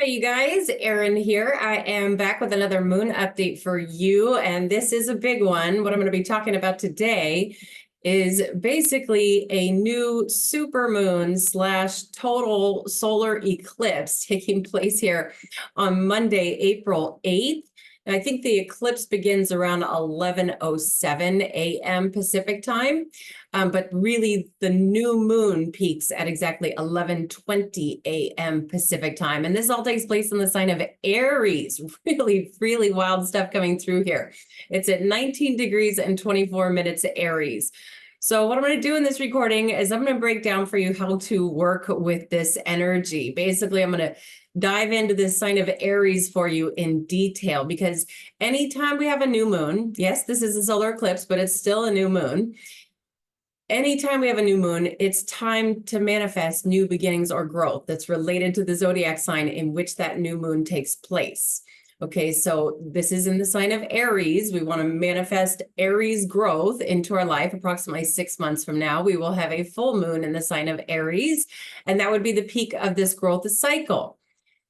Hi, you guys, Erin here. I am back with another moon update for you, and this is a big one. What I'm going to be talking about today is basically a new supermoon slash total solar eclipse taking place here on Monday, April 8th. And I think the eclipse begins around 11:07 a.m. Pacific time. But really the new moon peaks at exactly 11:20 a.m. Pacific time. And this all takes place in the sign of Aries. Really wild stuff coming through here. It's at 19 degrees and 24 minutes Aries. So what I'm going to do in this recording is I'm going to break down for you how to work with this energy. Basically, I'm going to dive into this sign of Aries for you in detail, because anytime we have a new moon, yes, this is a solar eclipse, but it's still a new moon. Anytime we have a new moon, it's time to manifest new beginnings or growth that's related to the zodiac sign in which that new moon takes place. Okay, so this is in the sign of Aries. We want to manifest Aries growth into our life. Approximately 6 months from now, we will have a full moon in the sign of Aries, and that would be the peak of this growth cycle.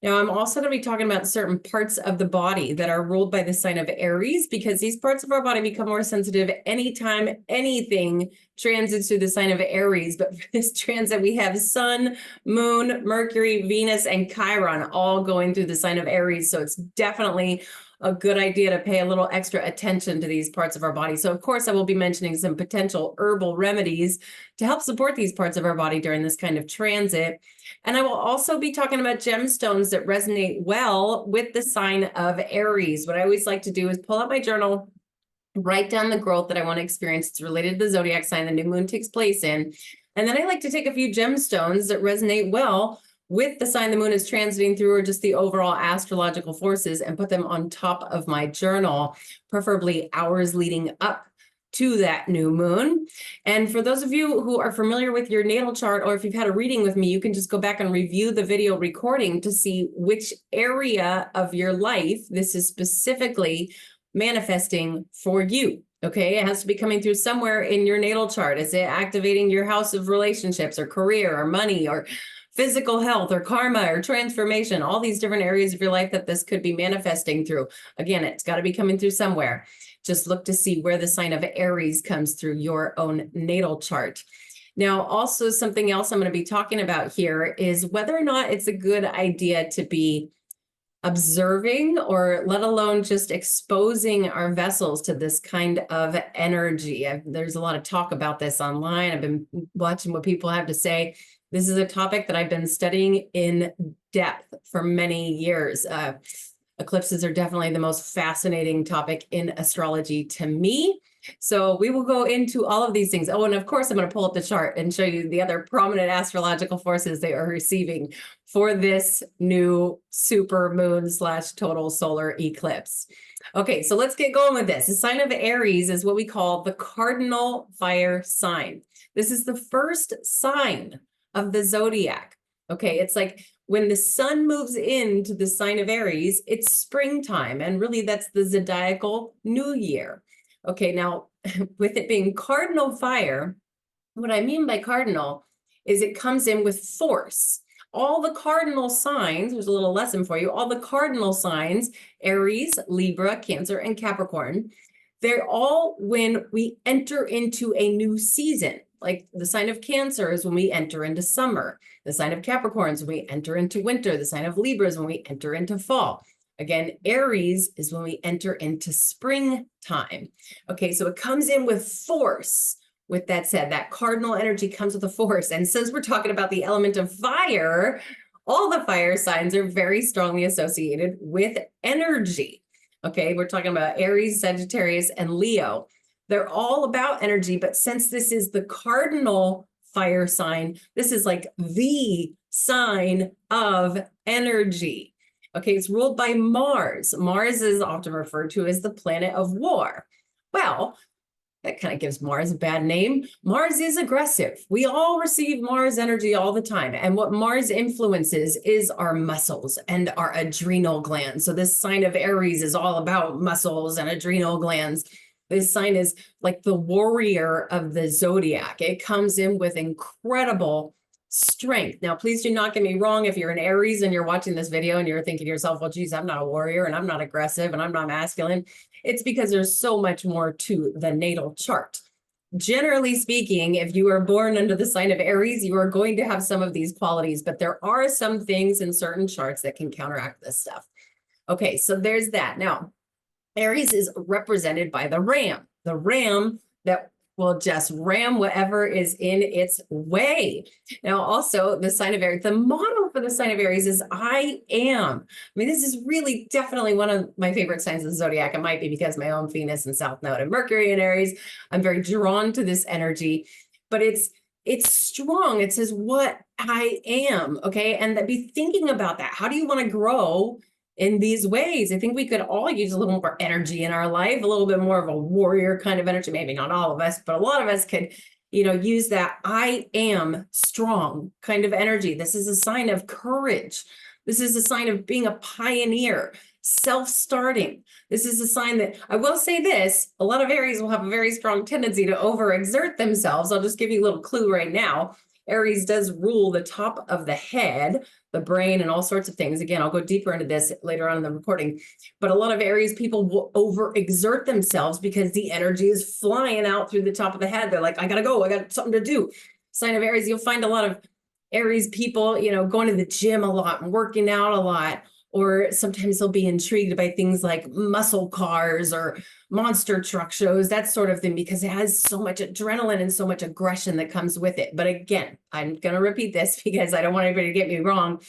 Now, I'm also going to be talking about certain parts of the body that are ruled by the sign of Aries, because these parts of our body become more sensitive anytime anything transits through the sign of Aries. But for this transit, we have Sun, Moon, Mercury, Venus, and Chiron all going through the sign of Aries. So it's definitely a good idea to pay a little extra attention to these parts of our body. So of course, I will be mentioning some potential herbal remedies to help support these parts of our body during this kind of transit. And I will also be talking about gemstones that resonate well with the sign of Aries. What I always like to do is pull out my journal, write down the growth that I want to experience. It's related to the zodiac sign the new moon takes place in. And then I like to take a few gemstones that resonate well with the sign the moon is transiting through, or just the overall astrological forces, and put them on top of my journal, preferably hours leading up to that new moon. And for those of you who are familiar with your natal chart, or if you've had a reading with me, you can just go back and review the video recording to see which area of your life this is specifically manifesting for you. Okay, it has to be coming through somewhere in your natal chart. Is it activating your house of relationships or career or money or physical health or karma or transformation, all these different areas of your life that this could be manifesting through? Again, it's got to be coming through somewhere. Just look to see where the sign of Aries comes through your own natal chart. Now, also something else I'm going to be talking about here is whether or not it's a good idea to be observing, or let alone just exposing our vessels to this kind of energy. There's a lot of talk about this online. I've been watching what people have to say. This is a topic that I've been studying in depth for many years. Eclipses are definitely the most fascinating topic in astrology to me. So we will go into all of these things. Oh, and of course, I'm going to pull up the chart and show you the other prominent astrological forces they are receiving for this new super moon slash total solar eclipse. Okay, so let's get going with this. The sign of Aries is what we call the cardinal fire sign. This is the first sign of the zodiac. Okay, it's like when the sun moves into the sign of Aries, it's springtime, and really that's the zodiacal new year. Okay, now with it being cardinal fire, what I mean by cardinal is it comes in with force. All the cardinal signs, there's a little lesson for you, all the cardinal signs, Aries, Libra, Cancer, and Capricorn, they're all when we enter into a new season. Like the sign of Cancer is when we enter into summer. The sign of Capricorn is when we enter into winter. The sign of Libra is when we enter into fall. Again, Aries is when we enter into springtime. Okay, so it comes in with force. With that said, that cardinal energy comes with a force. And since we're talking about the element of fire, all the fire signs are very strongly associated with energy. Okay, we're talking about Aries, Sagittarius, and Leo. They're all about energy, but since this is the cardinal fire sign, this is like the sign of energy. Okay, it's ruled by Mars. Mars is often referred to as the planet of war. Well, that kind of gives Mars a bad name. Mars is aggressive. We all receive Mars energy all the time. And what Mars influences is our muscles and our adrenal glands. So this sign of Aries is all about muscles and adrenal glands. This sign is like the warrior of the zodiac. It comes in with incredible strength. Now, please do not get me wrong. If you're an Aries and you're watching this video and you're thinking to yourself, well, geez, I'm not a warrior and I'm not aggressive and I'm not masculine. It's because there's so much more to the natal chart. Generally speaking, if you are born under the sign of Aries, you are going to have some of these qualities, but there are some things in certain charts that can counteract this stuff. Okay, so there's that. Now, Aries is represented by the ram that will just ram whatever is in its way. Now, also the sign of Aries, the motto for the sign of Aries is I am. I mean, this is really definitely one of my favorite signs of the zodiac. It might be because my own Venus and South Node and Mercury in Aries. I'm very drawn to this energy, but it's strong. It says what I am. Okay. And that be thinking about that. How do you want to grow in these ways? I think we could all use a little more energy in our life, a little bit more of a warrior kind of energy. Maybe not all of us, but a lot of us could, use that I am strong kind of energy. This is a sign of courage. This is a sign of being a pioneer, self-starting. This is a sign that, I will say this, a lot of Aries will have a very strong tendency to overexert themselves. I'll just give you a little clue right now. Aries does rule the top of the head, the brain, and all sorts of things. Again, I'll go deeper into this later on in the recording, but a lot of Aries people will overexert themselves because the energy is flying out through the top of the head. They're like, I gotta go, I got something to do. Sign of Aries, you'll find a lot of Aries people, going to the gym a lot and working out a lot, or sometimes they'll be intrigued by things like muscle cars or monster truck shows, that sort of thing, because it has so much adrenaline and so much aggression that comes with it. But again, I'm going to repeat this because I don't want anybody to get me wrong.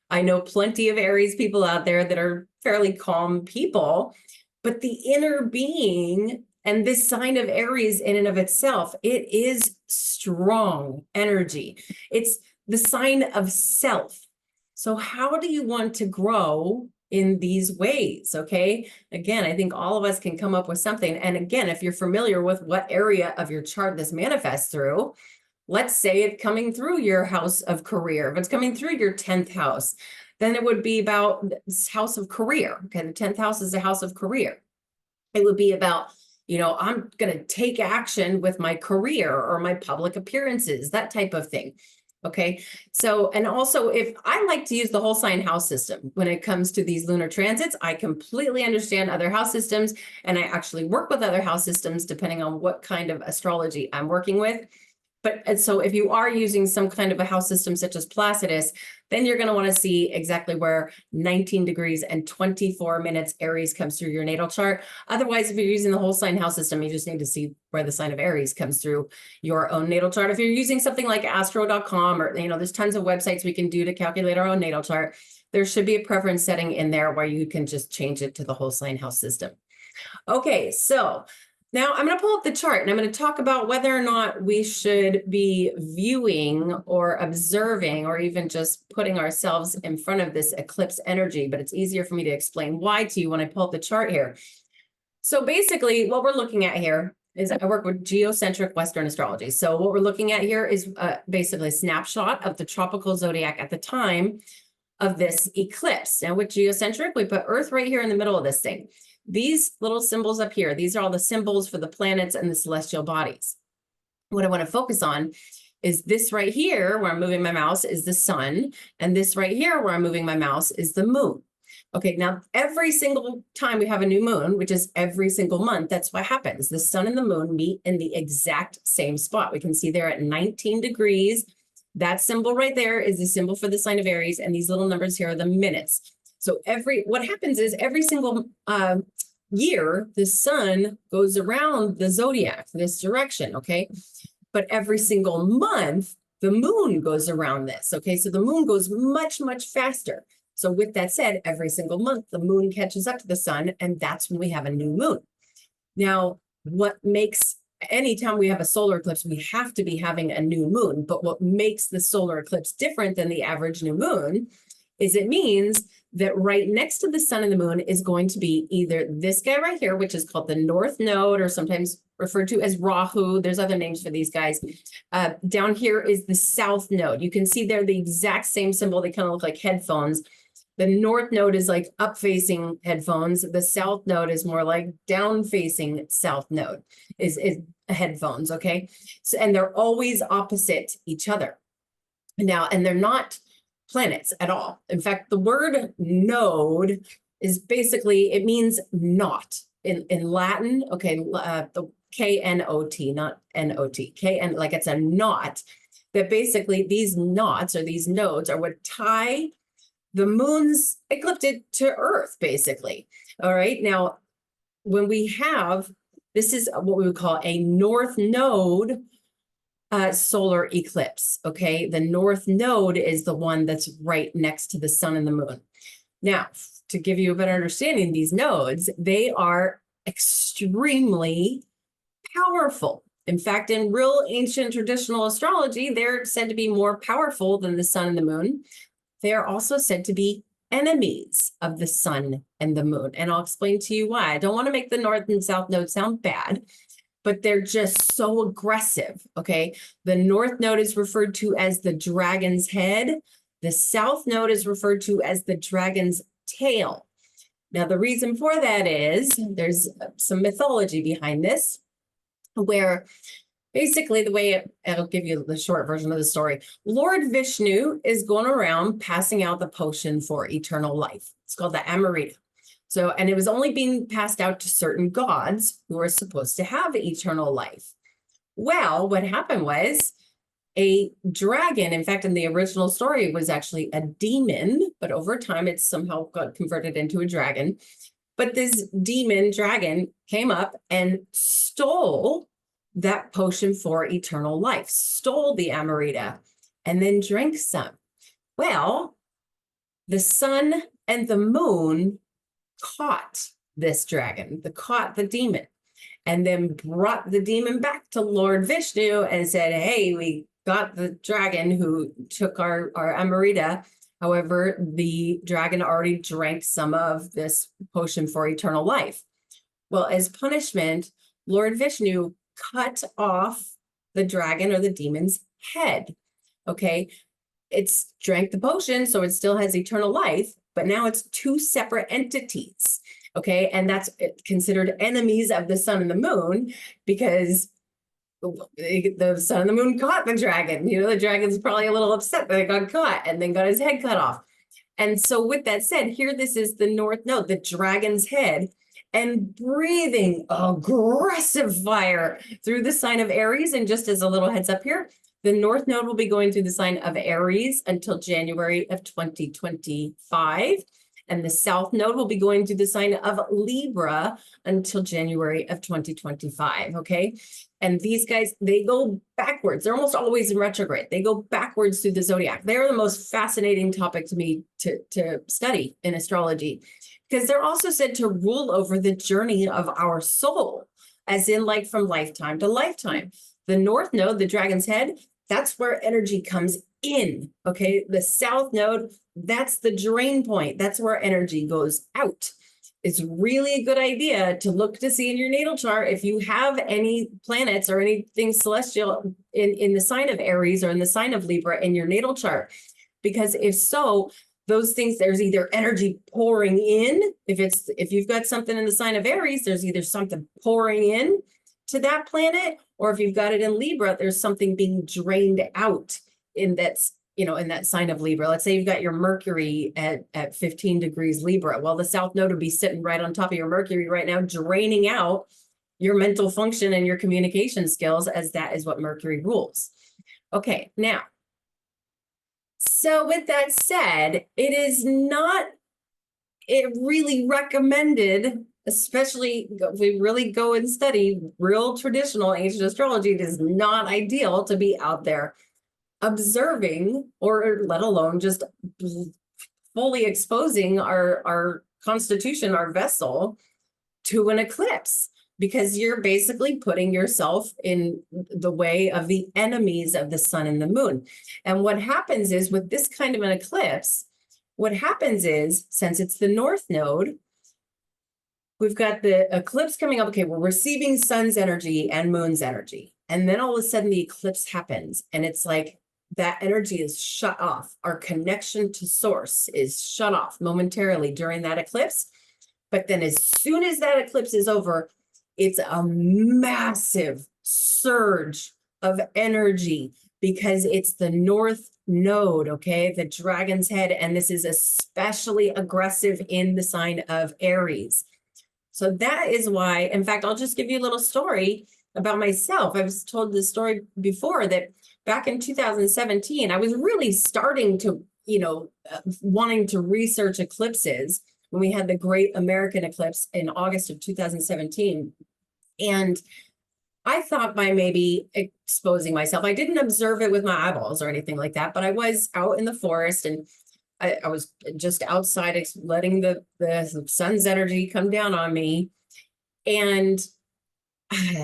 I know plenty of Aries people out there that are fairly calm people, but the inner being and this sign of Aries in and of itself, it is strong energy. It's the sign of self. So how do you want to grow in these ways? Okay. Again, I think all of us can come up with something. And again, if you're familiar with what area of your chart this manifests through, let's say it's coming through your house of career. If it's coming through your 10th house, then it would be about this house of career. Okay. The 10th house is a house of career. It would be about, I'm going to take action with my career or my public appearances, that type of thing. Okay. So, and also if I like to use the whole sign house system when it comes to these lunar transits, I completely understand other house systems, and I actually work with other house systems depending on what kind of astrology I'm working with. But so if you are using some kind of a house system such as Placidus, then you're going to want to see exactly where 19 degrees and 24 minutes Aries comes through your natal chart. Otherwise, if you're using the whole sign house system, you just need to see where the sign of Aries comes through your own natal chart. If you're using something like astro.com or, there's tons of websites we can do to calculate our own natal chart, there should be a preference setting in there where you can just change it to the whole sign house system. Okay, so now I'm going to pull up the chart and I'm going to talk about whether or not we should be viewing or observing or even just putting ourselves in front of this eclipse energy, but it's easier for me to explain why to you when I pull up the chart here. So basically what we're looking at here is I work with geocentric Western astrology. So what we're looking at here is basically a snapshot of the tropical zodiac at the time of this eclipse. Now with geocentric, we put Earth right here in the middle of this thing. These little symbols up here, these are all the symbols for the planets and the celestial bodies. What I want to focus on is this right here where I'm moving my mouse is the sun, and this right here where I'm moving my mouse is the moon. Okay, now every single time we have a new moon, which is every single month, that's what happens. The sun and the moon meet in the exact same spot. We can see there at 19 degrees. That symbol right there is the symbol for the sign of Aries, and these little numbers here are the minutes. So what happens is every single year, the sun goes around the zodiac, this direction, okay? But every single month, the moon goes around this, okay? So the moon goes much, much faster. So with that said, every single month, the moon catches up to the sun, and that's when we have a new moon. Now, what makes, anytime we have a solar eclipse, we have to be having a new moon. But what makes the solar eclipse different than the average new moon is it means that right next to the sun and the moon is going to be either this guy right here, which is called the North Node, or sometimes referred to as Rahu. There's other names for these guys. Down here is the South Node. You can see they're the exact same symbol. They kind of look like headphones. The North Node is like up-facing headphones. The South Node is more like down-facing South Node is headphones, okay? So, and they're always opposite each other. Now, and they're not planets at all. In fact, the word node is basically, it means knot in Latin. Okay, the K-N-O-T, not N-O-T, K-N, like it's a knot. That basically these knots or these nodes are what tie the moon's eclipse to Earth, basically. All right. Now, when we have, this is what we would call a North Node solar eclipse. Okay. The North Node is the one that's right next to the sun and the moon. Now, to give you a better understanding, these nodes, they are extremely powerful. In fact, in real ancient traditional astrology, they're said to be more powerful than the sun and the moon. They are also said to be enemies of the sun and the moon. And I'll explain to you why. I don't want to make the North and South Node sound bad, but they're just so aggressive, okay? The North Node is referred to as the dragon's head. The South Node is referred to as the dragon's tail. Now, the reason for that is there's some mythology behind this, where basically the way I'll give you the short version of the story. Lord Vishnu is going around passing out the potion for eternal life. It's called the Amarita. So, and it was only being passed out to certain gods who were supposed to have eternal life. Well, what happened was a dragon, in fact, in the original story, it was actually a demon, but over time it somehow got converted into a dragon. But this demon dragon came up and stole that potion for eternal life, stole the Amarita, and then drank some. Well, the sun and the moon caught this dragon, caught the demon, and then brought the demon back to Lord Vishnu and said, hey, we got the dragon who took our Amarita. However, the dragon already drank some of this potion for eternal life. Well, as punishment, Lord Vishnu cut off the dragon or the demon's head. Okay, it's drank the potion, so it still has eternal life, but now it's two separate entities. Okay, and that's considered enemies of the sun and the moon because the sun and the moon caught the dragon. You know, the dragon's probably a little upset that it got caught and then got his head cut off. And so with that said, here this is the North Node, the dragon's head, and breathing aggressive fire through the sign of Aries. And just as a little heads up here, the North Node will be going through the sign of Aries until January of 2025. And the South Node will be going through the sign of Libra until January of 2025, okay? And these guys, they go backwards. They're almost always in retrograde. They go backwards through the zodiac. They're the most fascinating topic to me to study in astrology, because they're also said to rule over the journey of our soul, as in like from lifetime to lifetime. The North Node, the dragon's head, that's where energy comes in, okay? The South Node, that's the drain point. That's where energy goes out. It's really a good idea to look to see in your natal chart if you have any planets or anything celestial in the sign of Aries or in the sign of Libra in your natal chart. Because if so, those things, there's either energy pouring in. If you've got something in the sign of Aries, there's either something pouring in to that planet, or if you've got it in Libra, there's something being drained out in that's, you know, in that sign of Libra. Let's say you've got your Mercury at 15 degrees Libra. Well, the South Node would be sitting right on top of your Mercury right now, draining out your mental function and your communication skills, as that is what Mercury rules. Okay, now, so with that said, it is not really recommended, especially if we really go and study real traditional ancient astrology, it is not ideal to be out there observing, or let alone just fully exposing our constitution, our vessel, to an eclipse, because you're basically putting yourself in the way of the enemies of the sun and the moon. And what happens is with this kind of an eclipse, what happens is, since it's the North Node, we've got the eclipse coming up. Okay, we're receiving sun's energy and moon's energy. And then all of a sudden the eclipse happens, and it's like that energy is shut off. Our connection to source is shut off momentarily during that eclipse. But then as soon as that eclipse is over, it's a massive surge of energy, because it's the North Node, okay, the dragon's head, and this is especially aggressive in the sign of Aries. So that is why, in fact, I'll just give you a little story about myself. I was told this story before that back in 2017, I was really starting to, wanting to research eclipses when we had the Great American Eclipse in August of 2017. And I thought by maybe exposing myself, I didn't observe it with my eyeballs or anything like that, but I was out in the forest and I was just outside letting the sun's energy come down on me. And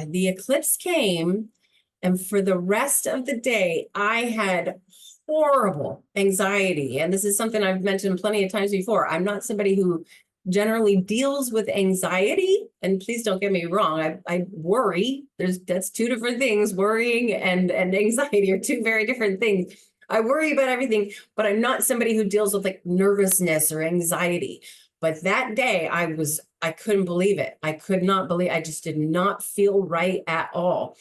the eclipse came. And for the rest of the day, I had horrible anxiety. And this is something I've mentioned plenty of times before. I'm not somebody who generally deals with anxiety. And please don't get me wrong. I worry. That's two different things. Worrying and anxiety are two very different things. I worry about everything, but I'm not somebody who deals with like nervousness or anxiety. But that day I couldn't believe it. I could not believe, I just did not feel right at all.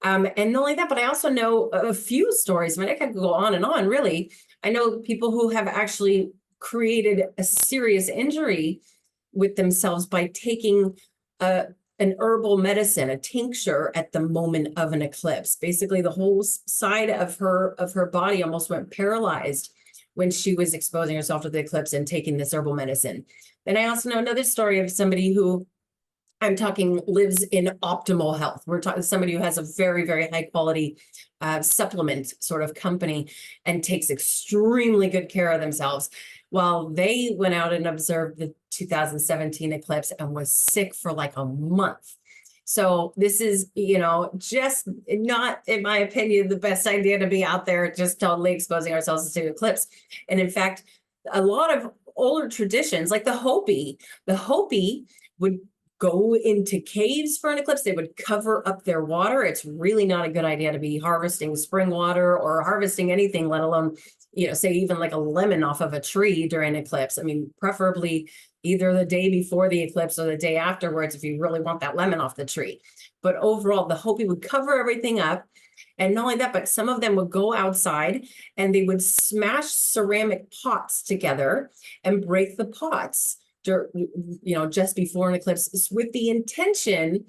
And not only that, but I also know a few stories. I mean, I could go on and on, really. I know people who have actually created a serious injury with themselves by taking an herbal medicine, a tincture at the moment of an eclipse. Basically, the whole side of her body almost went paralyzed when she was exposing herself to the eclipse and taking this herbal medicine. Then I also know another story of somebody who I'm talking lives in optimal health. We're talking somebody who has a very, very high quality supplement sort of company and takes extremely good care of themselves. While they went out and observed the 2017 eclipse and was sick for like a month. So this is, just not, in my opinion, the best idea to be out there just totally exposing ourselves to eclipse. And in fact, a lot of older traditions, like the Hopi would go into caves for an eclipse. They would cover up their water. It's really not a good idea to be harvesting spring water or harvesting anything, let alone, say even like a lemon off of a tree during an eclipse. I mean, preferably either the day before the eclipse or the day afterwards if you really want that lemon off the tree. But overall, the Hopi would cover everything up. And not only that, but some of them would go outside and they would smash ceramic pots together and break the pots, just before an eclipse, with the intention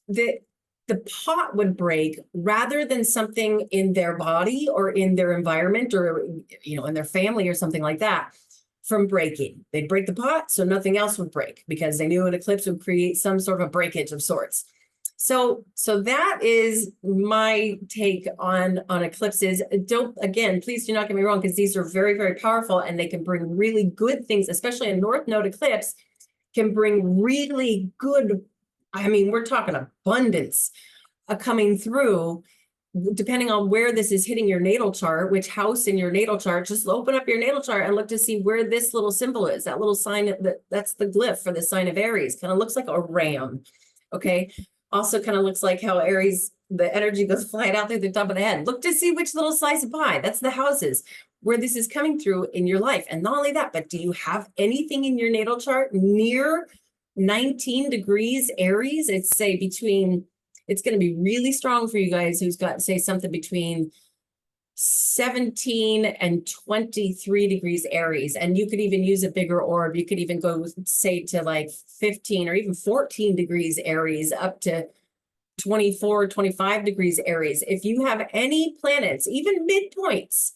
that the pot would break rather than something in their body or in their environment or, in their family or something like that from breaking. They'd break the pot so nothing else would break because they knew an eclipse would create some sort of a breakage of sorts. So that is my take on eclipses. Again, please do not get me wrong, because these are very, very powerful and they can bring really good things, especially a North Node eclipse can bring really good, we're talking abundance coming through, depending on where this is hitting your natal chart, which house in your natal chart. Just open up your natal chart and look to see where this little symbol is, that little sign, that's the glyph for the sign of Aries. Kind of looks like a ram, okay? Also kind of looks like how Aries, the energy goes flying out through the top of the head. Look to see which little slice of pie, that's the houses where this is coming through in your life. And not only that, but do you have anything in your natal chart near 19 degrees Aries? It's it's going to be really strong for you guys who's got, say, something between 17 and 23 degrees Aries. And you could even use a bigger orb. You could even go, say, to like 15 or even 14 degrees Aries up to 24, 25 degrees Aries. If you have any planets, even midpoints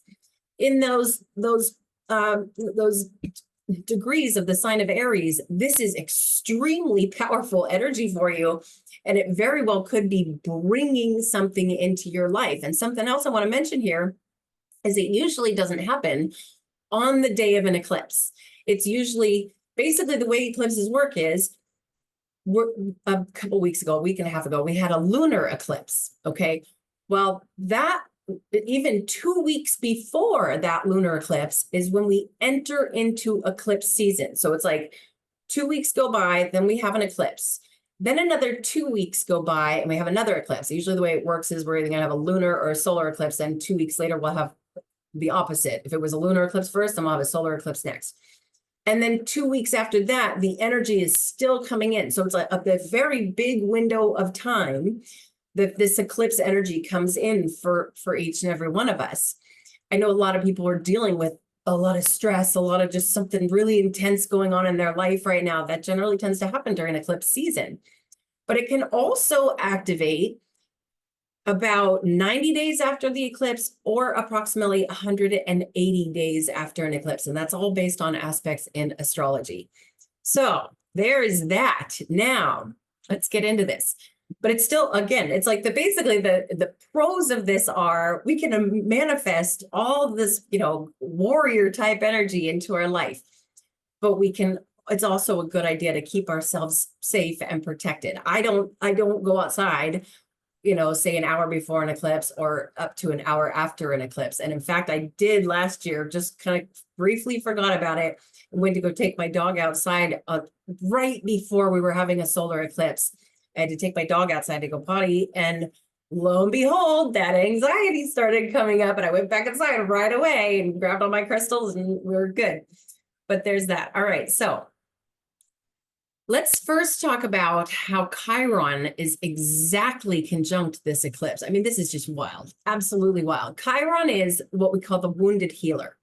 in those degrees of the sign of Aries, this is extremely powerful energy for you. And it very well could be bringing something into your life. And something else I want to mention here is it usually doesn't happen on the day of an eclipse. It's usually, basically the way eclipses work is, a couple weeks ago, a week and a half ago, we had a lunar eclipse, okay? Well, that even 2 weeks before that lunar eclipse is when we enter into eclipse season. So it's like 2 weeks go by, then we have an eclipse. Then another 2 weeks go by and we have another eclipse. Usually the way it works is we're either gonna have a lunar or a solar eclipse, and 2 weeks later we'll have the opposite. If it was a lunar eclipse first, then we'll have a solar eclipse next. And then 2 weeks after that, the energy is still coming in. So it's like a very big window of time that this eclipse energy comes in for each and every one of us. I know a lot of people are dealing with a lot of stress, a lot of just something really intense going on in their life right now. That generally tends to happen during eclipse season. But it can also activate about 90 days after the eclipse or approximately 180 days after an eclipse. And that's all based on aspects in astrology. So there is that. Now, let's get into this. But it's still, again, it's like basically the pros of this are we can manifest all this, warrior type energy into our life. But it's also a good idea to keep ourselves safe and protected. I don't go outside, say an hour before an eclipse or up to an hour after an eclipse. And in fact, I did last year, just kind of briefly forgot about it. I went to go take my dog outside right before we were having a solar eclipse. I had to take my dog outside to go potty, and lo and behold, that anxiety started coming up, and I went back inside right away and grabbed all my crystals, and we were good. But there's that. All right, so let's first talk about how Chiron is exactly conjunct this eclipse. I mean, this is just wild, absolutely wild. Chiron is what we call the wounded healer,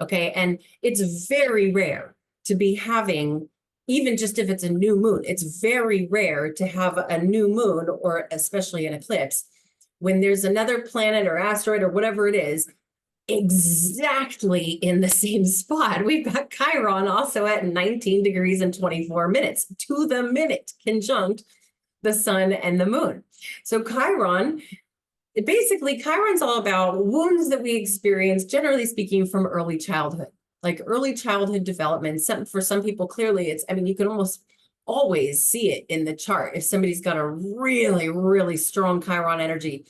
okay? And it's very rare to be having, even just if it's a new moon, it's very rare to have a new moon, or especially an eclipse, when there's another planet or asteroid or whatever it is, exactly in the same spot. We've got Chiron also at 19 degrees and 24 minutes to the minute, conjunct the sun and the moon. So Chiron's all about wounds that we experience, generally speaking, from early childhood, like early childhood development. For some people, clearly you can almost always see it in the chart. If somebody's got a really, really strong Chiron energy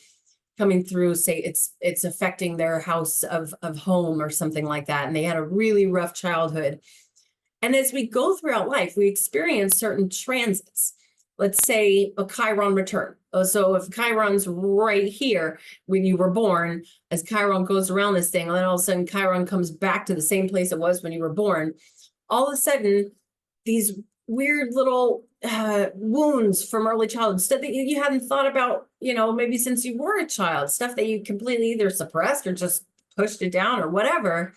coming through, say it's affecting their house of home or something like that, and they had a really rough childhood. And as we go throughout life, we experience certain transits. Let's say a Chiron return. So if Chiron's right here when you were born, as Chiron goes around this thing, and then all of a sudden Chiron comes back to the same place it was when you were born, all of a sudden these weird little wounds from early childhood, stuff that you hadn't thought about, maybe since you were a child, stuff that you completely either suppressed or just pushed it down or whatever.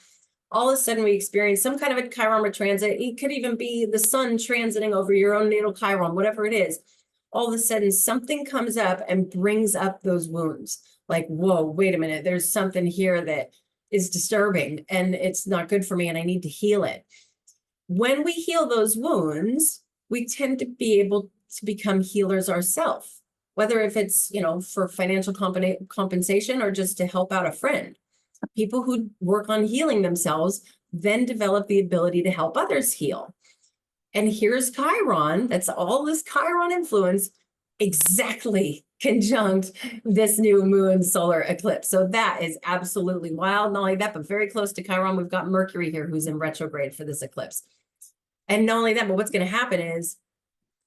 All of a sudden we experience some kind of a Chiron transit. It could even be the sun transiting over your own natal Chiron, whatever it is. All of a sudden something comes up and brings up those wounds. Like, whoa, wait a minute, there's something here that is disturbing and it's not good for me and I need to heal it. When we heal those wounds, we tend to be able to become healers ourselves, whether if it's, for financial compensation or just to help out a friend. People who work on healing themselves then develop the ability to help others heal. And here's Chiron, that's all this Chiron influence, exactly conjunct this new moon solar eclipse. So that is absolutely wild. Not only that, but very close to Chiron, we've got Mercury here who's in retrograde for this eclipse. And not only that, but what's going to happen is,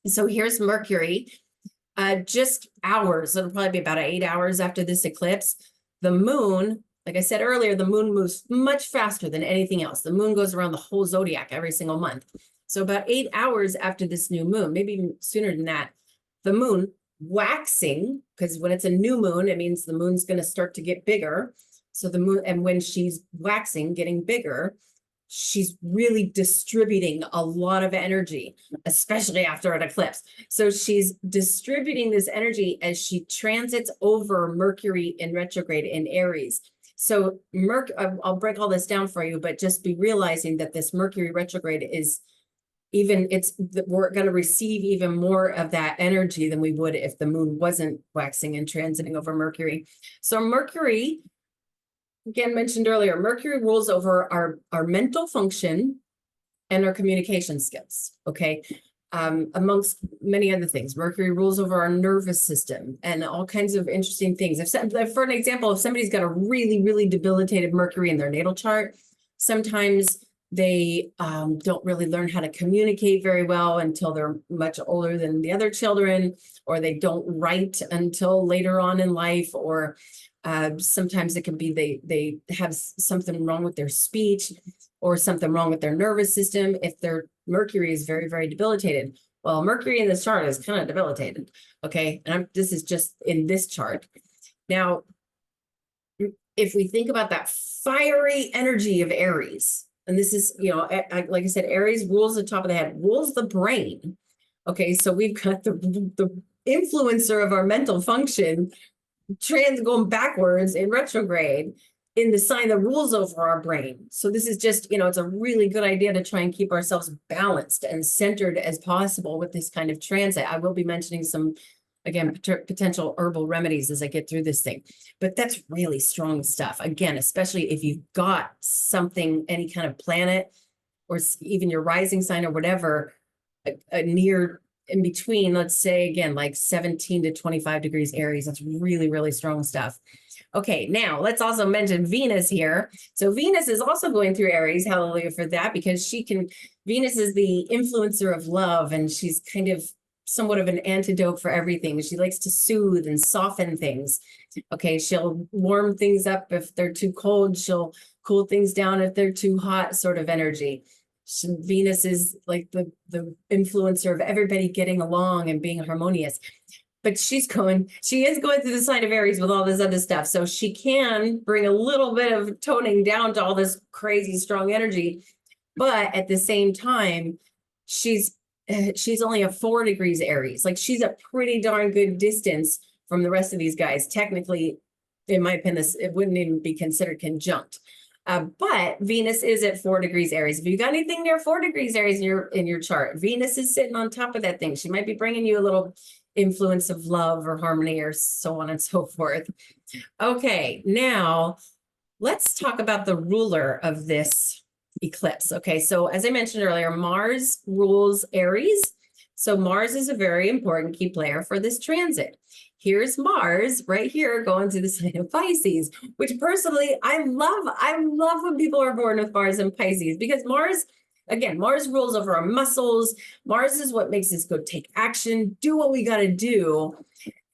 so here's Mercury, just hours, it'll probably be about 8 hours after this eclipse. The moon, like I said earlier, the moon moves much faster than anything else. The moon goes around the whole zodiac every single month. So about 8 hours after this new moon, maybe even sooner than that, the moon waxing, because when it's a new moon, it means the moon's going to start to get bigger. So the moon, and when she's waxing, getting bigger, she's really distributing a lot of energy, especially after an eclipse. So she's distributing this energy as she transits over Mercury in retrograde in Aries. So I'll break all this down for you, but just be realizing that this Mercury retrograde is we're going to receive even more of that energy than we would if the moon wasn't waxing and transiting over Mercury. So Mercury, again, mentioned earlier, Mercury rules over our mental function and our communication skills, okay? Amongst many other things. Mercury rules over our nervous system and all kinds of interesting things. For an example, if somebody's got a really, really debilitated Mercury in their natal chart, sometimes they don't really learn how to communicate very well until they're much older than the other children, or they don't write until later on in life, or sometimes it can be they have something wrong with their speech or something wrong with their nervous system if their Mercury is very, very debilitated. Well, Mercury in this chart is kind of debilitated, okay? And this is just in this chart. Now, if we think about that fiery energy of Aries, and this is, you know, like I said, Aries rules the top of the head, rules the brain. Okay, so we've got the influencer of our mental function going backwards in retrograde in the sign that rules over our brain. So this is just, you know, it's a really good idea to try and keep ourselves balanced and centered as possible with this kind of transit. I will be mentioning some, again, potential herbal remedies as I get through this thing. But that's really strong stuff. Again, especially if you've got something, any kind of planet, or even your rising sign or whatever, a near in between, let's say, again, like 17 to 25 degrees Aries. That's really, really strong stuff. Okay, now let's also mention Venus here. So Venus is also going through Aries, hallelujah for that, because Venus is the influencer of love, and she's kind of somewhat of an antidote for everything. She likes to soothe and soften things. Okay, she'll warm things up if they're too cold. She'll cool things down if they're too hot, sort of energy. Venus is like the influencer of everybody getting along and being harmonious. But she is going through the sign of Aries with all this other stuff. So she can bring a little bit of toning down to all this crazy strong energy. But at the same time, she's only a 4 degrees Aries. Like, she's a pretty darn good distance from the rest of these guys. Technically, in my opinion, it wouldn't even be considered conjunct. But Venus is at 4 degrees Aries. If you got anything near 4 degrees Aries in your chart, Venus is sitting on top of that thing. She might be bringing you a little influence of love or harmony or so on and so forth. Okay, now let's talk about the ruler of this eclipse. Okay, so as I mentioned earlier, Mars rules Aries. So Mars is a very important key player for this transit. Here's Mars right here going through the sign of Pisces, which personally I love. I love when people are born with Mars and Pisces, because Mars, again, Mars rules over our muscles. Mars is what makes us go take action, do what we got to do.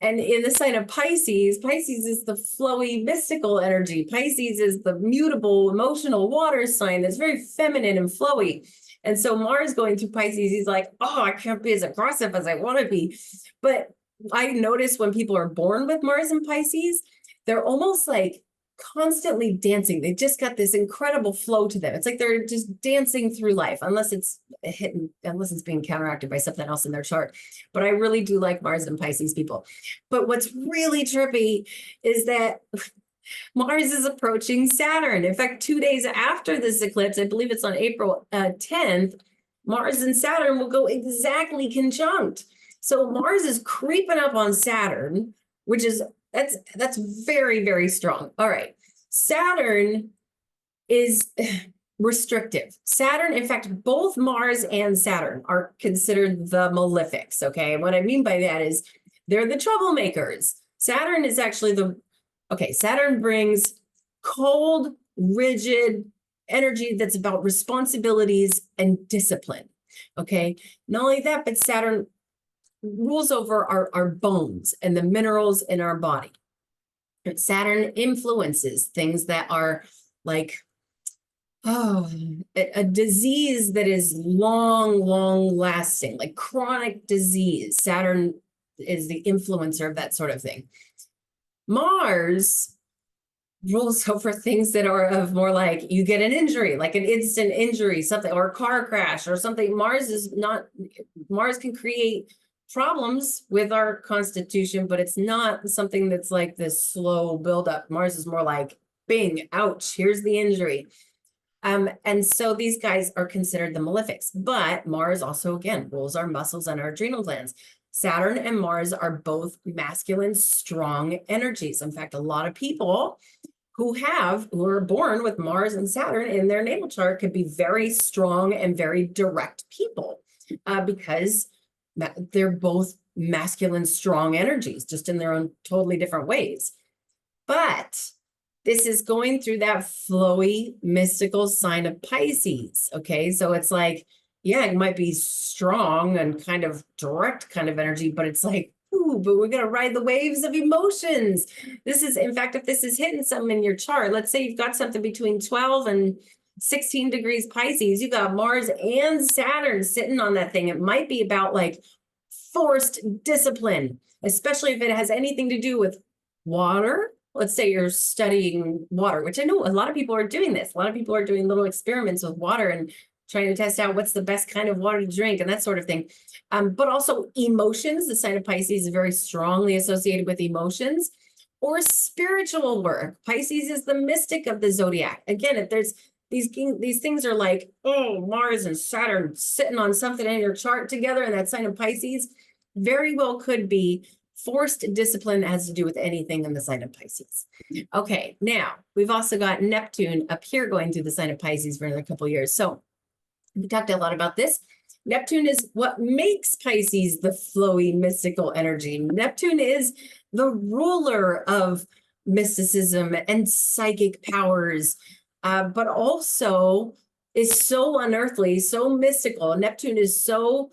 And in the sign of Pisces, Pisces is the flowy, mystical energy. Pisces is the mutable, emotional water sign that's very feminine and flowy. And so Mars going through Pisces, he's like, oh, I can't be as aggressive as I want to be. But I notice when people are born with Mars and Pisces, they're almost like constantly dancing. They just got this incredible flow to them. It's like they're just dancing through life, unless it's being counteracted by something else in their chart. But I really do like Mars and Pisces people. But what's really trippy is that Mars is approaching Saturn. In fact, 2 days after this eclipse, I believe it's on April 10th, Mars and Saturn will go exactly conjunct. So Mars is creeping up on Saturn, which is, that's very, very strong. All right. Saturn is restrictive. Saturn, in fact, both Mars and Saturn are considered the malefics. Okay. And what I mean by that is they're the troublemakers. Saturn is actually Saturn brings cold, rigid energy that's about responsibilities and discipline. Okay. Not only that, but Saturn rules over our bones and the minerals in our body. But Saturn influences things that are like, a disease that is long lasting, like chronic disease. Saturn is the influencer of that sort of thing. Mars rules over things that are of more like you get an injury, like an instant injury, something, or a car crash or something. Mars can create problems with our constitution, but it's not something that's like this slow buildup. Mars is more like, bing, ouch, here's the injury. And so these guys are considered the malefics, but Mars also, again, rules our muscles and our adrenal glands. Saturn and Mars are both masculine, strong energies. In fact, a lot of people who are born with Mars and Saturn in their natal chart could be very strong and very direct people, because they're both masculine, strong energies, just in their own totally different ways. But this is going through that flowy, mystical sign of Pisces. Okay, so it's like, yeah, it might be strong and kind of direct kind of energy, but it's like, ooh, but we're going to ride the waves of emotions. This is, in fact, if this is hitting something in your chart, let's say you've got something between 12 and 16 degrees Pisces, you got Mars and Saturn sitting on that thing. It might be about like forced discipline, especially if it has anything to do with water let's say you're studying water, which I know a lot of people are doing this. A lot of people are doing little experiments with water and trying to test out what's the best kind of water to drink and that sort of thing. But also emotions, the sign of Pisces is very strongly associated with emotions or spiritual work. Pisces is the mystic of the zodiac. Again, if there's these things are like, oh, Mars and Saturn sitting on something in your chart together, and that sign of Pisces very well could be forced discipline that has to do with anything in the sign of Pisces. Okay, now we've also got Neptune up here going through the sign of Pisces for another couple of years. So we talked a lot about this. Neptune is what makes Pisces the flowy, mystical energy. Neptune is the ruler of mysticism and psychic powers, but also is so unearthly, so mystical. Neptune is so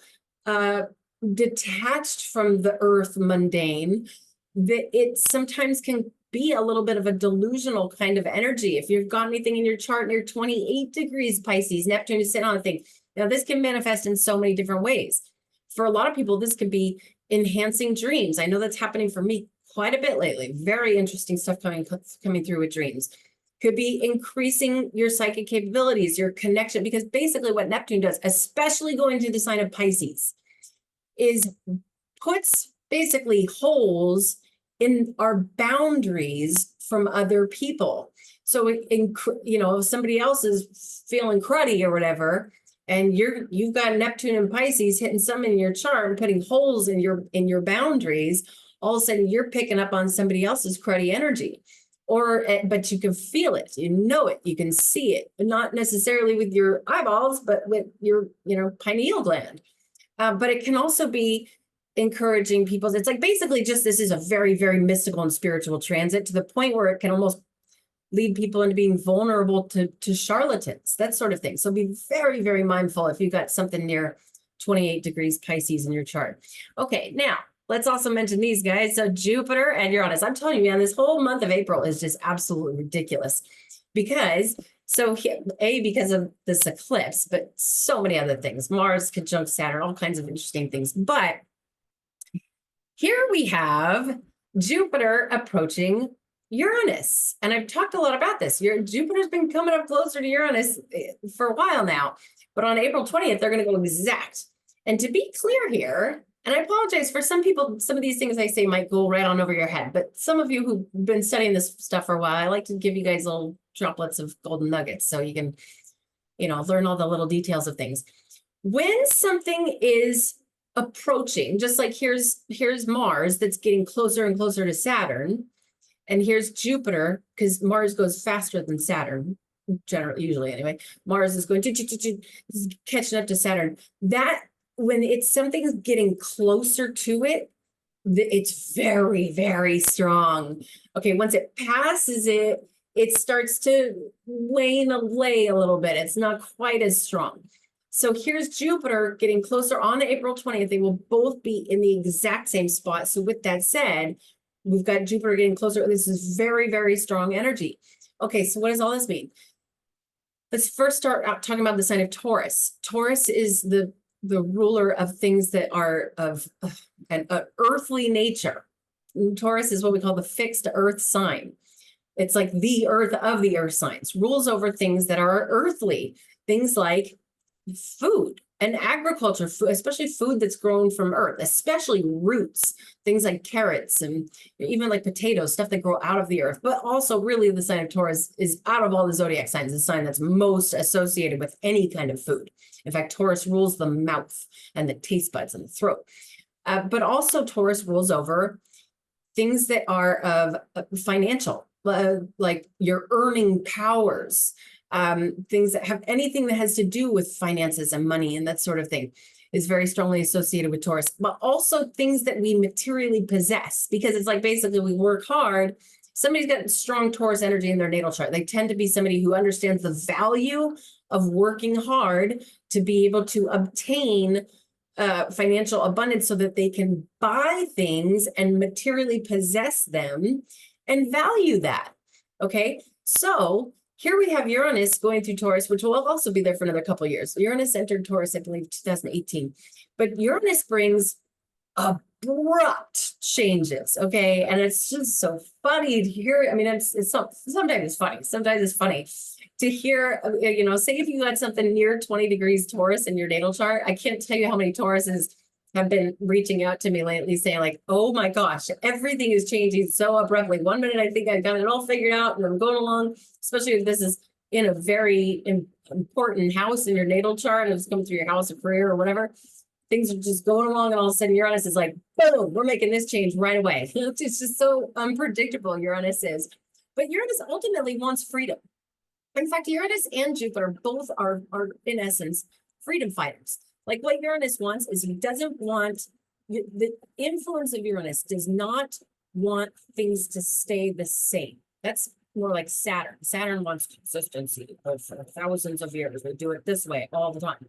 detached from the earth mundane that it sometimes can be a little bit of a delusional kind of energy. If you've got anything in your chart near 28 degrees Pisces, Neptune is sitting on a thing. Now, this can manifest in so many different ways. For a lot of people, this could be enhancing dreams. I know that's happening for me quite a bit lately. Very interesting stuff coming through with dreams. Could be increasing your psychic capabilities, your connection, because basically what Neptune does, especially going through the sign of Pisces, is puts basically holes in our boundaries from other people. So, if somebody else is feeling cruddy or whatever, and you've got Neptune and Pisces hitting some in your chart and putting holes in your boundaries, all of a sudden you're picking up on somebody else's cruddy energy. But you can feel it, you know it, you can see it, not necessarily with your eyeballs, but with your, pineal gland. But it can also be encouraging people. It's like basically just this is a very, very mystical and spiritual transit to the point where it can almost lead people into being vulnerable to charlatans, that sort of thing. So be very, very mindful if you've got something near 28 degrees Pisces in your chart. Okay, now let's also mention these guys. So Jupiter and Uranus. I'm telling you, man, this whole month of April is just absolutely ridiculous because of this eclipse, but so many other things. Mars conjunct Saturn, all kinds of interesting things. But here we have Jupiter approaching Uranus. And I've talked a lot about this. Jupiter's been coming up closer to Uranus for a while now. But on April 20th, they're going to go exact. And to be clear here, and I apologize for some people, some of these things I say might go right on over your head, but some of you who've been studying this stuff for a while, I like to give you guys little droplets of golden nuggets so you can, learn all the little details of things. When something is approaching, just like here's Mars that's getting closer and closer to Saturn, and here's Jupiter, because Mars goes faster than Saturn, usually anyway. Mars is going catching up to Saturn. That when something's getting closer to it, it's very, very strong. Okay, once it passes it, it starts to wane away a little bit. It's not quite as strong. So here's Jupiter getting closer on April 20th. They will both be in the exact same spot. So with that said, we've got Jupiter getting closer. This is very, very strong energy. Okay, so what does all this mean? Let's first start out talking about the sign of Taurus. Taurus is the ruler of things that are of an earthly nature. Taurus is what we call the fixed earth sign. It's like the earth of the earth signs, rules over things that are earthly, things like food and agriculture, food, especially food that's grown from earth, especially roots, things like carrots and even like potatoes, stuff that grow out of the earth. But also really the sign of Taurus is out of all the zodiac signs, the sign that's most associated with any kind of food. In fact, Taurus rules the mouth and the taste buds and the throat. But also Taurus rules over things that are of financial, like your earning powers, things that have anything that has to do with finances and money and that sort of thing is very strongly associated with Taurus, but also things that we materially possess, because it's like basically we work hard. Somebody's got strong Taurus energy in their natal chart. They tend to be somebody who understands the value of working hard to be able to obtain financial abundance so that they can buy things and materially possess them and value that. Okay, so here we have Uranus going through Taurus, which will also be there for another couple of years. Uranus entered Taurus, I believe, 2018. But Uranus brings abrupt changes. Okay. And it's just so funny to hear. I mean, sometimes it's funny. Sometimes it's funny to hear, say if you had something near 20 degrees Taurus in your natal chart. I can't tell you how many Tauruses have been reaching out to me lately saying like, oh my gosh, everything is changing so abruptly. One minute I think I got it all figured out and I'm going along, especially if this is in a very important house in your natal chart and it's coming through your house of career or whatever. Things are just going along and all of a sudden Uranus is like, boom, we're making this change right away. It's just so unpredictable, Uranus is. But Uranus ultimately wants freedom. In fact, Uranus and Jupiter both are in essence freedom fighters. Like what Uranus wants is he doesn't want, the influence of Uranus does not want things to stay the same. That's more like Saturn. Saturn wants consistency for thousands of years. They do it this way all the time.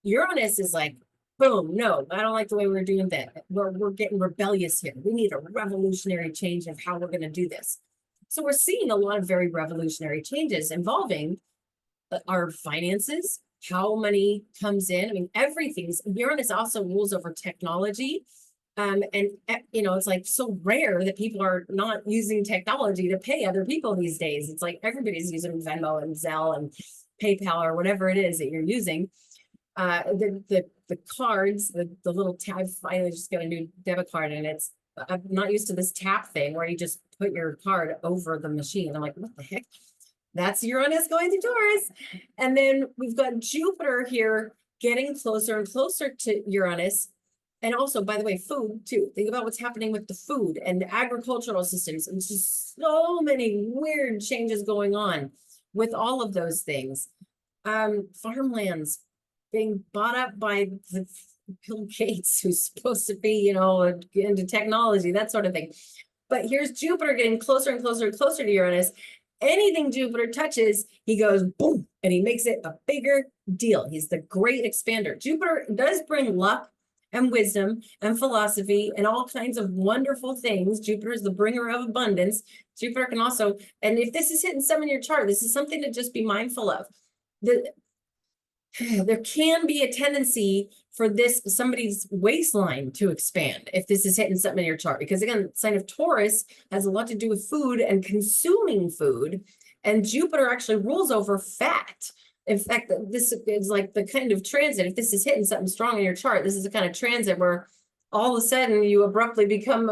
Uranus is like, boom, no, I don't like the way we're doing that. We're getting rebellious here. We need a revolutionary change of how we're going to do this. So we're seeing a lot of very revolutionary changes involving our finances, how money comes in. I mean, everything's, Uranus also rules over technology. And it's like so rare that people are not using technology to pay other people these days. It's like everybody's using Venmo and Zelle and PayPal or whatever it is that you're using. The cards, the little tab, I finally just got a new debit card and I'm not used to this tap thing where you just put your card over the machine. I'm like, what the heck? That's Uranus going to Taurus. And then we've got Jupiter here getting closer and closer to Uranus. And also, by the way, food too. Think about what's happening with the food and the agricultural systems. And just so many weird changes going on with all of those things. Farmlands being bought up by the Bill Gates, who's supposed to be, into technology, that sort of thing. But here's Jupiter getting closer and closer and closer to Uranus. Anything Jupiter touches, he goes boom, and he makes it a bigger deal. He's the great expander. Jupiter does bring luck and wisdom and philosophy and all kinds of wonderful things. Jupiter is the bringer of abundance. Jupiter can also, and if this is hitting some in your chart, this is something to just be mindful of. There can be a tendency for somebody's waistline to expand if this is hitting something in your chart, because again, sign of Taurus has a lot to do with food and consuming food, and Jupiter actually rules over fat. In fact, this is like the kind of transit, if this is hitting something strong in your chart, this is the kind of transit where all of a sudden you abruptly become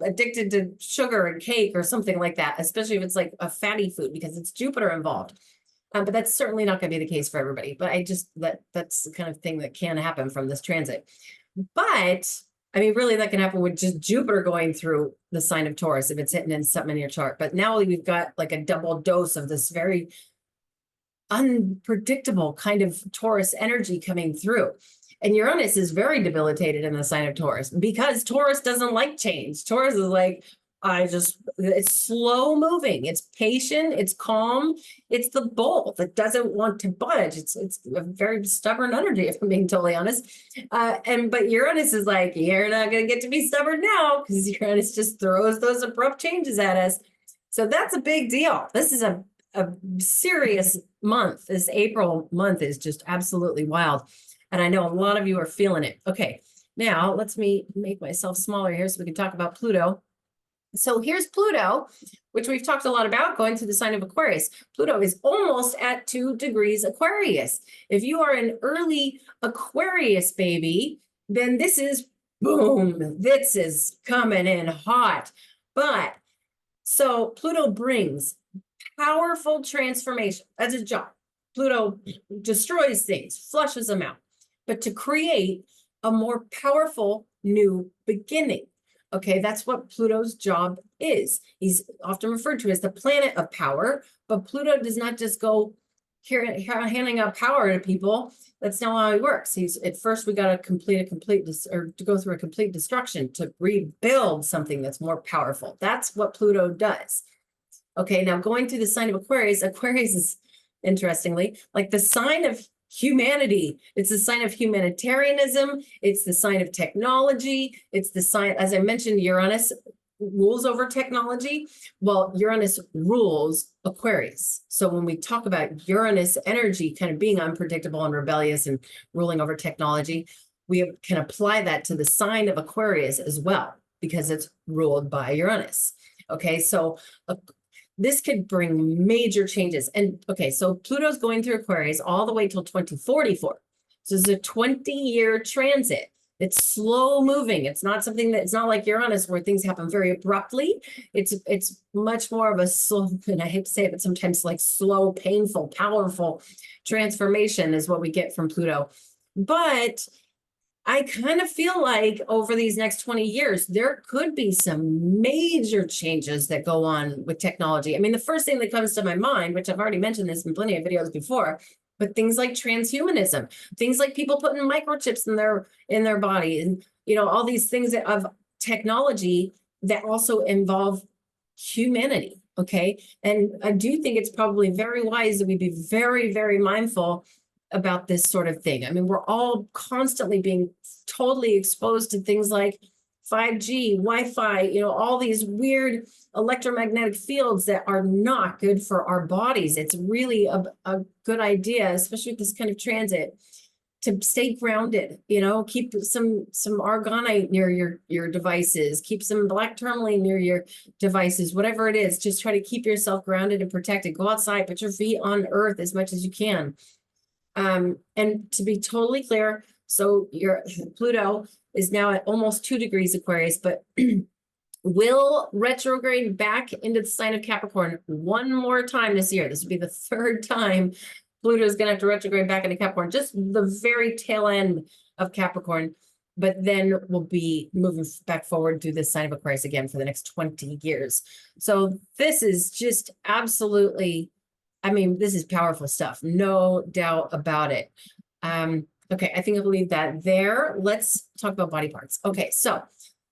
addicted to sugar and cake or something like that, especially if it's like a fatty food because it's Jupiter involved. But that's certainly not going to be the case for everybody. But that's the kind of thing that can happen from this transit. But I mean, really, that can happen with just Jupiter going through the sign of Taurus if it's hitting in something in your chart. But now we've got like a double dose of this very unpredictable kind of Taurus energy coming through. And Uranus is very debilitated in the sign of Taurus because Taurus doesn't like change. Taurus is like, it's slow moving, it's patient, it's calm, it's the bull that doesn't want to budge. It's a very stubborn energy, if I'm being totally honest. But Uranus is like, you're not going to get to be stubborn now, because Uranus just throws those abrupt changes at us. So that's a big deal. This is a serious month. This April month is just absolutely wild. And I know a lot of you are feeling it. Okay, now let me make myself smaller here so we can talk about Pluto. So here's Pluto, which we've talked a lot about, going through the sign of Aquarius. Pluto is almost at 2 degrees Aquarius. If you are an early Aquarius baby, then this is boom, this is coming in hot. But so Pluto brings powerful transformation. That's a job. Pluto destroys things, flushes them out, but to create a more powerful new beginning. Okay, that's what Pluto's job is. He's often referred to as the planet of power, but Pluto does not just go here handing out power to people. That's not how he works. At first we got to to go through a complete destruction to rebuild something that's more powerful. That's what Pluto does. Okay, now going through the sign of Aquarius, Aquarius is interestingly like the sign of humanity. It's the sign of humanitarianism. It's the sign of technology. It's the sign, as I mentioned, Uranus rules over technology. Well, Uranus rules Aquarius. So when we talk about Uranus energy kind of being unpredictable and rebellious and ruling over technology, we can apply that to the sign of Aquarius as well, because it's ruled by Uranus. Okay, so this could bring major changes. And okay, so Pluto's going through Aquarius all the way till 2044. So it's a 20-year transit. It's slow moving. It's not something that, it's not like Uranus where things happen very abruptly. It's much more of a slow, and I hate to say it, but sometimes like slow, painful, powerful transformation is what we get from Pluto. But I kind of feel like over these next 20 years, there could be some major changes that go on with technology. I mean, the first thing that comes to my mind, which I've already mentioned this in plenty of videos before, but things like transhumanism, things like people putting microchips in their body, and all these things of technology that also involve humanity. Okay. And I do think it's probably very wise that we be very, very mindful about this sort of thing. I mean, we're all constantly being totally exposed to things like 5G, Wi-Fi, all these weird electromagnetic fields that are not good for our bodies. It's really a good idea, especially with this kind of transit, to stay grounded, keep some argonite near your devices, keep some black tourmaline near your devices, whatever it is. Just try to keep yourself grounded and protected. Go outside, put your feet on earth as much as you can. And to be totally clear, so your Pluto is now at almost 2 degrees Aquarius, but will retrograde back into the sign of Capricorn one more time this year. This will be the 3rd time Pluto is going to have to retrograde back into Capricorn, just the very tail end of Capricorn, but then we'll be moving back forward through this sign of Aquarius again for the next 20 years. So this is just absolutely, I mean, this is powerful stuff, no doubt about it. Okay, I think I'll leave that there. Let's talk about body parts. Okay, so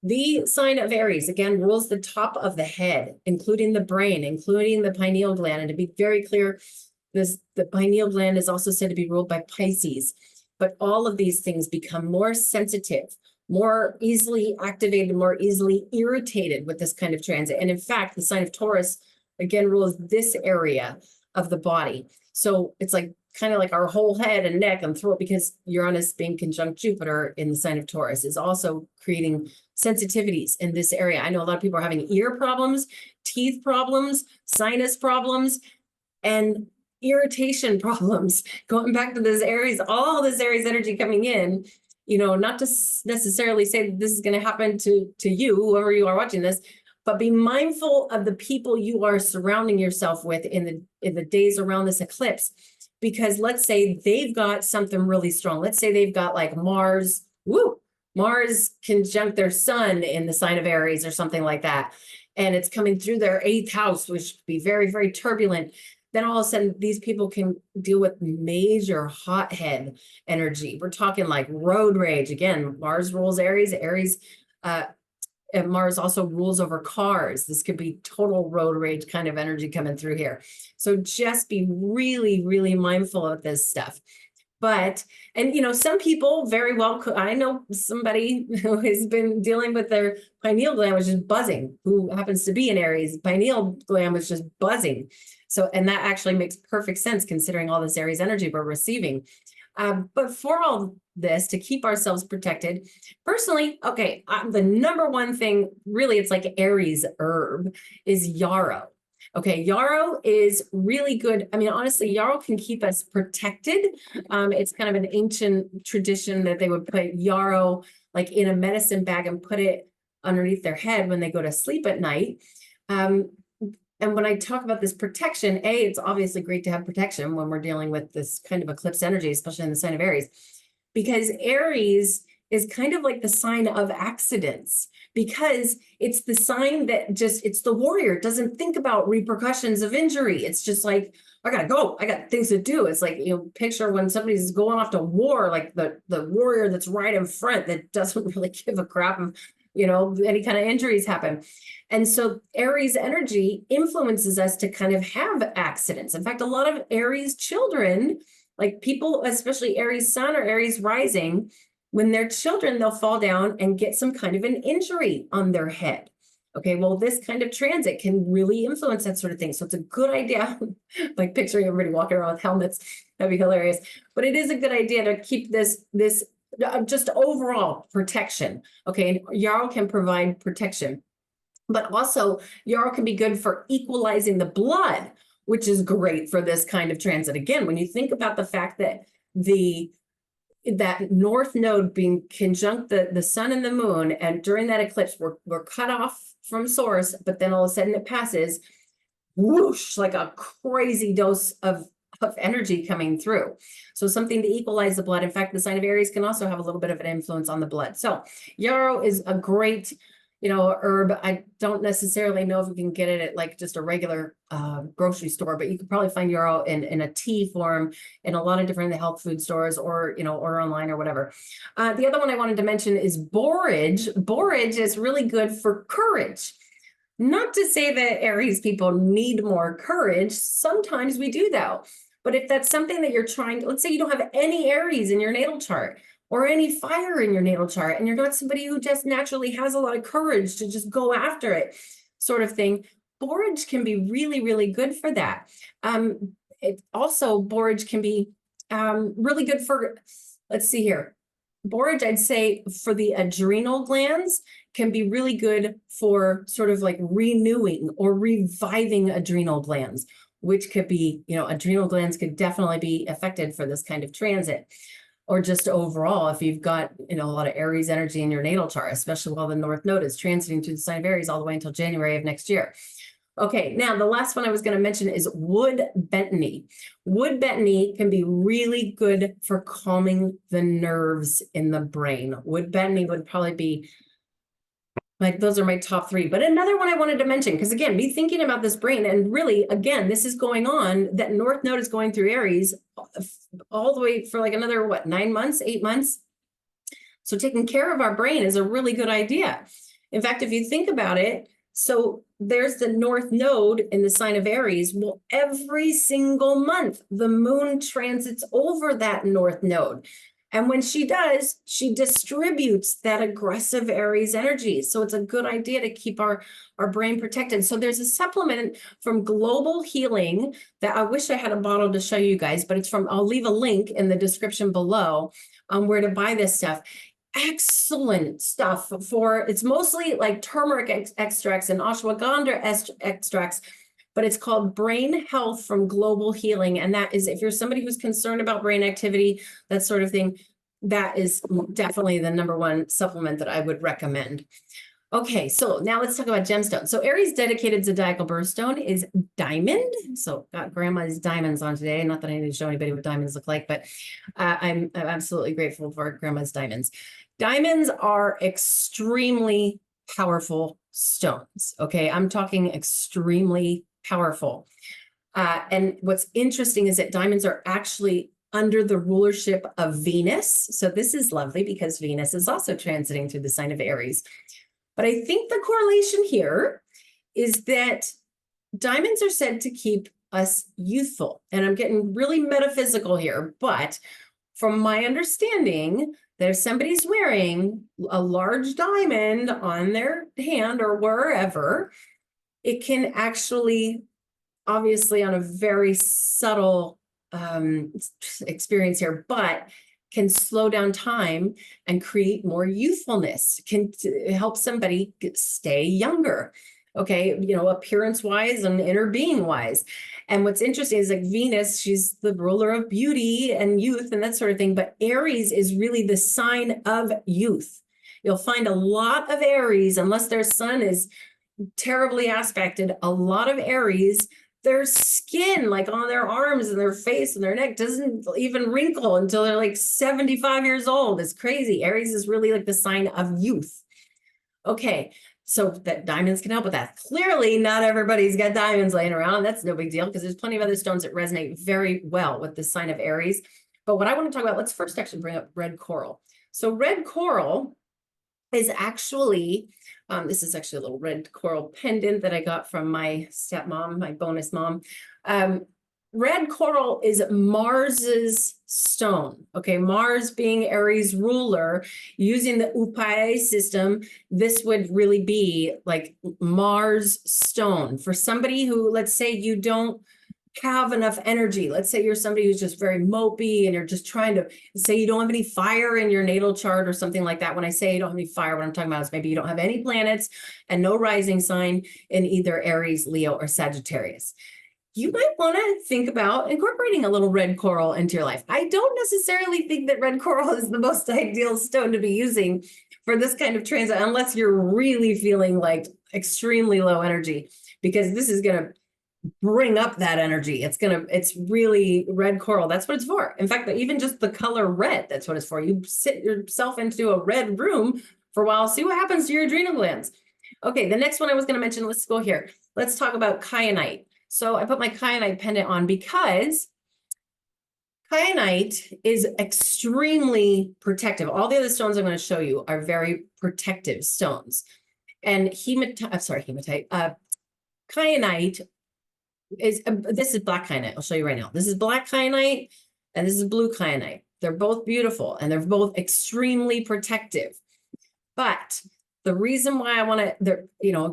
the sign of Aries, again, rules the top of the head, including the brain, including the pineal gland. And to be very clear, the pineal gland is also said to be ruled by Pisces. But all of these things become more sensitive, more easily activated, more easily irritated with this kind of transit. And in fact, the sign of Taurus, again, rules this area of the body. So it's like kind of like our whole head and neck and throat, because Uranus being conjunct Jupiter in the sign of Taurus is also creating sensitivities in this area. I know a lot of people are having ear problems, teeth problems, sinus problems, and irritation problems. Going back to this Aries, all this Aries energy coming in, not to necessarily say that this is going to happen to you, whoever you are watching this, but be mindful of the people you are surrounding yourself with in the days around this eclipse. Because let's say they've got something really strong. Let's say they've got like Mars conjunct their sun in the sign of Aries or something like that. And it's coming through their 8th house, which would be very, very turbulent. Then all of a sudden, these people can deal with major hothead energy. We're talking like road rage. Again, Mars rules Aries. And Mars also rules over cars. This could be total road rage kind of energy coming through here. So just be really, really mindful of this stuff. But, and some people very well could, I know somebody who has been dealing with their pineal gland was just buzzing, who happens to be in Aries. Pineal gland was just buzzing. So, and that actually makes perfect sense considering all this Aries energy we're receiving. But for all this, to keep ourselves protected, personally, okay, the number one thing, really, it's like Aries herb, is yarrow. Okay, yarrow is really good. I mean, honestly, yarrow can keep us protected. It's kind of an ancient tradition that they would put yarrow like in a medicine bag and put it underneath their head when they go to sleep at night. And when I talk about this protection, it's obviously great to have protection when we're dealing with this kind of eclipse energy, especially in the sign of Aries, because Aries is kind of like the sign of accidents, because it's the sign that it's the warrior. It doesn't think about repercussions of injury. It's just like, I gotta go. I got things to do. It's like, picture when somebody's going off to war, like the warrior that's right in front that doesn't really give a crap if, any kind of injuries happen. And so Aries energy influences us to kind of have accidents. In fact, a lot of Aries children, like people, especially Aries sun or Aries rising, when they're children, they'll fall down and get some kind of an injury on their head. Okay, well, this kind of transit can really influence that sort of thing. So it's a good idea, like picturing everybody walking around with helmets. That'd be hilarious. But it is a good idea to keep this just overall protection. Okay, and Yarrow can provide protection, but also Yarrow can be good for equalizing the blood, which is great for this kind of transit. Again, when you think about the fact that that North Node being conjunct the sun and the moon, and during that eclipse, we're cut off from source, but then all of a sudden it passes, whoosh, like a crazy dose of energy coming through. So something to equalize the blood. In fact, the sign of Aries can also have a little bit of an influence on the blood. So yarrow is a great, herb. I don't necessarily know if you can get it at like just a regular grocery store, but you could probably find yarrow in a tea form in a lot of different health food stores, or order online or whatever. The other one I wanted to mention is borage. Borage is really good for courage. Not to say that Aries people need more courage. Sometimes we do, though. But if that's something that you're trying to, let's say you don't have any Aries in your natal chart or any fire in your natal chart, and you're not somebody who just naturally has a lot of courage to just go after it, sort of thing, borage can be really, really good for that. Borage can be really good for, let's see here. Borage, I'd say for the adrenal glands, can be really good for sort of like renewing or reviving adrenal glands, which could be, adrenal glands could definitely be affected for this kind of transit. Or just overall, if you've got, a lot of Aries energy in your natal chart, especially while the North Node is transiting through the sign of Aries all the way until January of next year. Okay, now the last one I was going to mention is wood betony. Wood betony can be really good for calming the nerves in the brain. Wood betony would probably be those are my top three. But another one I wanted to mention, because again, be thinking about this brain, and really, again, this is going on, that North Node is going through Aries all the way for like another, 9 months, 8 months. So taking care of our brain is a really good idea. In fact, if you think about it, so there's the North Node in the sign of Aries. Well, every single month, the moon transits over that North Node. And when she does, she distributes that aggressive Aries energy. So it's a good idea to keep our brain protected. So there's a supplement from Global Healing that I wish I had a bottle to show you guys, but it's I'll leave a link in the description below on where to buy this stuff. Excellent stuff it's mostly like turmeric extracts and ashwagandha extracts, but it's called Brain Health from Global Healing. And that is, if you're somebody who's concerned about brain activity, that sort of thing, that is definitely the #1 supplement that I would recommend. Okay, so now let's talk about gemstones. So Aries' dedicated zodiacal birthstone is diamond. So got grandma's diamonds on today. Not that I need to show anybody what diamonds look like, but I'm absolutely grateful for grandma's diamonds. Diamonds are extremely powerful stones. Okay, I'm talking extremely powerful. And what's interesting is that diamonds are actually under the rulership of Venus. So this is lovely because Venus is also transiting through the sign of Aries. But I think the correlation here is that diamonds are said to keep us youthful. And I'm getting really metaphysical here, but from my understanding, that if somebody's wearing a large diamond on their hand or wherever, it can actually, obviously on a very subtle experience here, but can slow down time and create more youthfulness, can help somebody stay younger. Okay, appearance wise and inner being wise. And what's interesting is like Venus, she's the ruler of beauty and youth and that sort of thing. But Aries is really the sign of youth. You'll find a lot of Aries, unless their sun is terribly aspected, a lot of Aries, their skin, like on their arms and their face and their neck, doesn't even wrinkle until they're like 75 years old. It's crazy. Aries is really like the sign of youth. Okay, so that diamonds can help with that. Clearly, not everybody's got diamonds laying around. That's no big deal because there's plenty of other stones that resonate very well with the sign of Aries. But what I want to talk about, let's first actually bring up red coral. So red coral is actually, this is actually a little red coral pendant that I got from my stepmom, my bonus mom. Red coral is Mars's stone. Okay, Mars being Aries ruler, using the Upaye system, this would really be like Mars stone. For somebody who, let's say you don't have enough energy. Let's say you're somebody who's just very mopey and you're just trying to say you don't have any fire in your natal chart or something like that. When I say you don't have any fire, what I'm talking about is maybe you don't have any planets and no rising sign in either Aries, Leo, or Sagittarius. You might want to think about incorporating a little red coral into your life. I don't necessarily think that red coral is the most ideal stone to be using for this kind of transit, unless you're really feeling like extremely low energy, because this is going to bring up that energy. It's really red coral. That's what it's for. In fact, even just the color red, that's what it's for. You sit yourself into a red room for a while, see what happens to your adrenal glands. Okay, the next one I was going to mention, let's go here. Let's talk about kyanite. So I put my kyanite pendant on because kyanite is extremely protective. All the other stones I'm going to show you are very protective stones. And kyanite is, this is black kyanite. I'll show you right now. This is black kyanite and this is blue kyanite. They're both beautiful and they're both extremely protective. But the reason why I want to,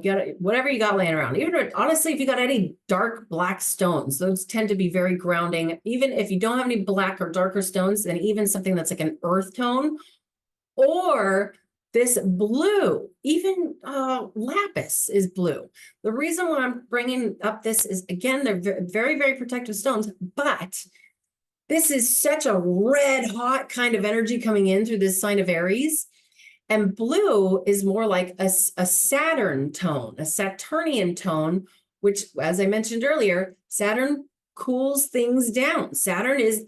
get whatever you got laying around, even honestly, if you got any dark black stones, those tend to be very grounding. Even if you don't have any black or darker stones, then even something that's like an earth tone or this blue, even lapis is blue. The reason why I'm bringing up this is, again, they're very, very protective stones, but this is such a red hot kind of energy coming in through this sign of Aries. And blue is more like a Saturn tone, a Saturnian tone, which, as I mentioned earlier, Saturn cools things down. Saturn is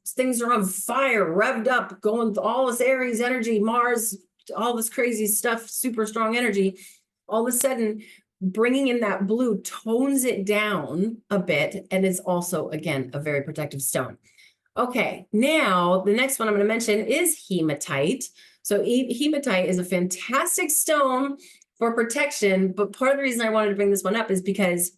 things are on fire, revved up, going with all this Aries energy, Mars, all this crazy stuff, super strong energy. All of a sudden, bringing in that blue tones it down a bit and is also, again, a very protective stone. Okay, now the next one I'm going to mention is hematite. So hematite is a fantastic stone for protection, but part of the reason I wanted to bring this one up is because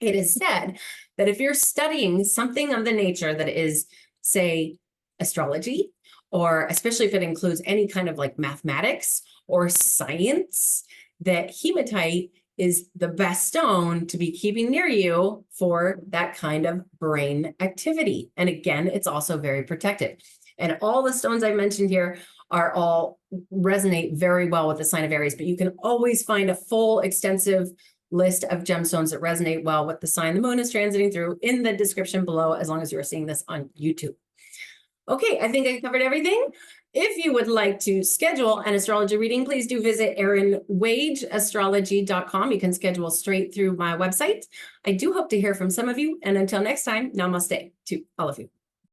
it is said that if you're studying something of the nature that is, say, astrology, or especially if it includes any kind of like mathematics or science, that hematite is the best stone to be keeping near you for that kind of brain activity. And again, it's also very protective. And all the stones I mentioned here are all resonate very well with the sign of Aries, but you can always find a full extensive list of gemstones that resonate well with the sign the moon is transiting through in the description below, as long as you are seeing this on YouTube. Okay, I think I covered everything. If you would like to schedule an astrology reading, please do visit erinwageastrology.com. You can schedule straight through my website. I do hope to hear from some of you. And until next time, namaste to all of you.